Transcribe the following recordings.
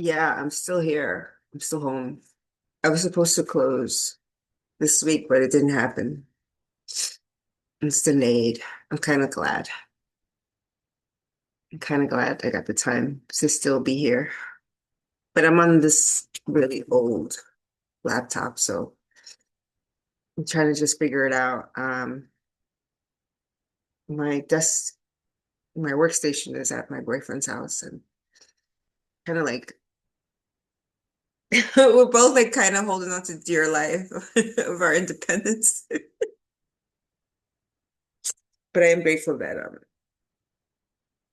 Yeah, I'm still here. I'm still home. I was supposed to close this week, but it didn't happen. It's delayed. I'm kind of glad. I'm kind of glad I got the time to still be here. But I'm on this really old laptop, so I'm trying to just figure it out. My desk, my workstation is at my boyfriend's house, and kind of like we're both like kind of holding on to dear life of our independence. But I am grateful that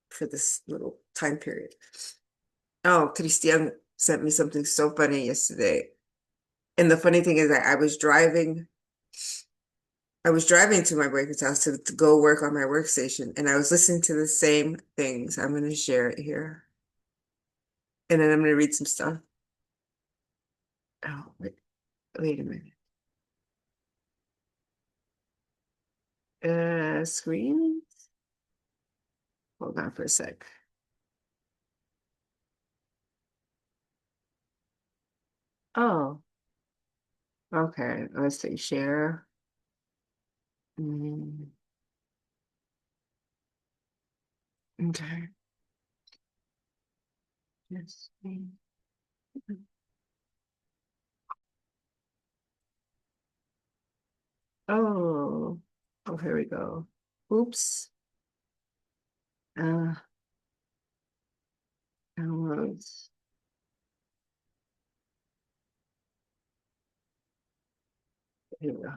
for this little time period. Oh, Christian sent me something so funny yesterday. And the funny thing is that I was driving to my boyfriend's house to go work on my workstation, and I was listening to the same things. I'm going to share it here. And then I'm going to read some stuff. Oh, wait a minute. Screen? Hold on for a sec. Oh, okay. Let's see. Share. Mm, okay. Yes. Oh, oh, here we go. Oops. Uh, downloads. Here we go.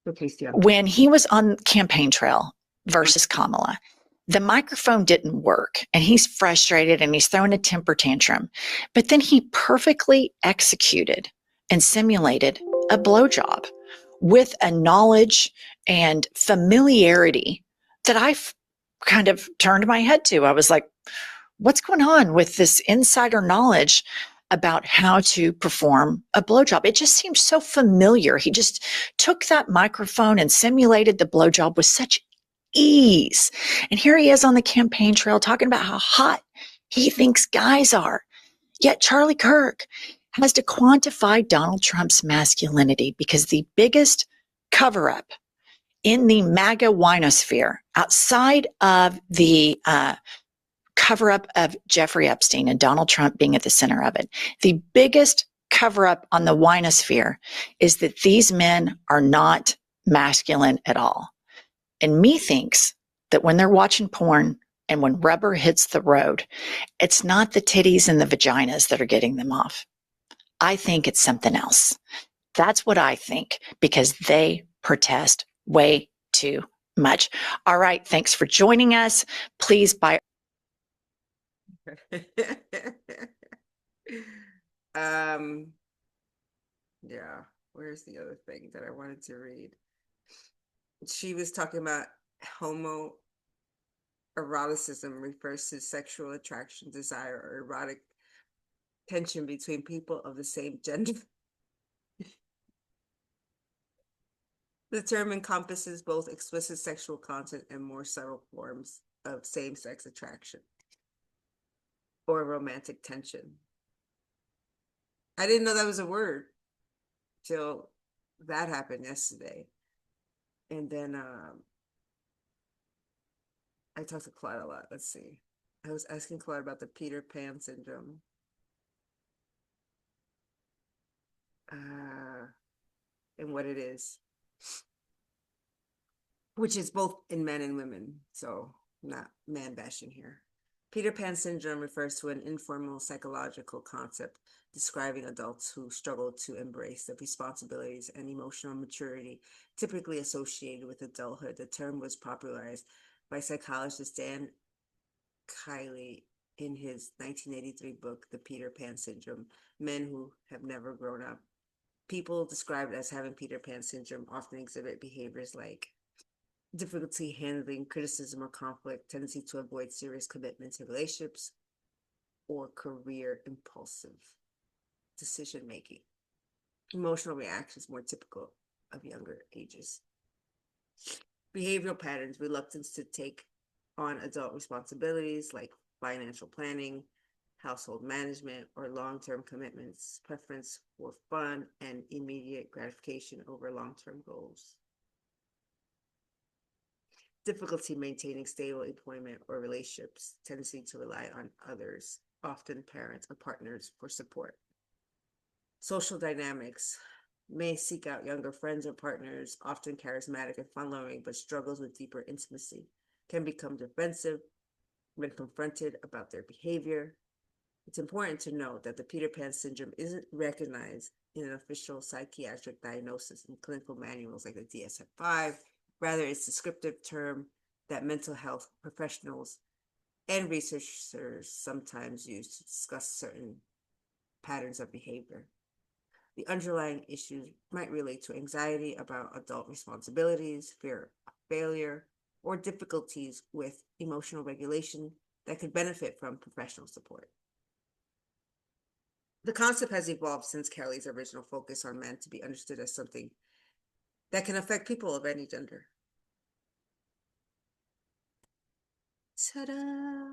Okay, Stian. When he was on campaign trail versus Kamala, the microphone didn't work and he's frustrated and he's throwing a temper tantrum. But then he perfectly executed and simulated a blowjob with a knowledge and familiarity that I kind of turned my head to. I was like, what's going on with this insider knowledge about how to perform a blowjob? It just seemed so familiar. He just took that microphone and simulated the blowjob with such ease. And here he is on the campaign trail talking about how hot he thinks guys are. Yet Charlie Kirk has to quantify Donald Trump's masculinity because the biggest cover up in the MAGA winosphere outside of the cover up of Jeffrey Epstein and Donald Trump being at the center of it. The biggest cover up on the winosphere is that these men are not masculine at all. And me thinks that when they're watching porn and when rubber hits the road, it's not the titties and the vaginas that are getting them off. I think it's something else. That's what I think because they protest way too much. All right. Thanks for joining us. Please buy. Um, yeah, where's the other thing that I wanted to read? She was talking about homoeroticism refers to sexual attraction, desire, or erotic tension between people of the same gender. The term encompasses both explicit sexual content and more subtle forms of same-sex attraction or romantic tension. I didn't know that was a word till that happened yesterday. And then I talked to Claude a lot. Let's see. I was asking Claude about the Peter Pan syndrome. Uh, and what it is, which is both in men and women. So not man bashing here. Peter Pan syndrome refers to an informal psychological concept describing adults who struggle to embrace the responsibilities and emotional maturity typically associated with adulthood. The term was popularized by psychologist Dan Kiley in his 1983 book, The Peter Pan Syndrome: Men Who Have Never Grown Up. People described as having Peter Pan syndrome often exhibit behaviors like difficulty handling criticism or conflict, tendency to avoid serious commitments in relationships, or career impulsive decision making. Emotional reactions more typical of younger ages. Behavioral patterns, reluctance to take on adult responsibilities like financial planning, household management, or long-term commitments, preference for fun and immediate gratification over long-term goals. Difficulty maintaining stable employment or relationships, tendency to rely on others, often parents or partners, for support. Social dynamics may seek out younger friends or partners, often charismatic and fun-loving, but struggles with deeper intimacy, can become defensive when confronted about their behavior. It's important to note that the Peter Pan syndrome isn't recognized in an official psychiatric diagnosis in clinical manuals like the DSM-5. Rather, it's a descriptive term that mental health professionals and researchers sometimes use to discuss certain patterns of behavior. The underlying issues might relate to anxiety about adult responsibilities, fear of failure, or difficulties with emotional regulation that could benefit from professional support. The concept has evolved since Kelly's original focus on men to be understood as something that can affect people of any gender. Ta-da!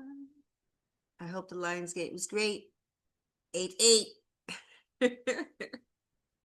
I hope the Lionsgate was great. 8-8.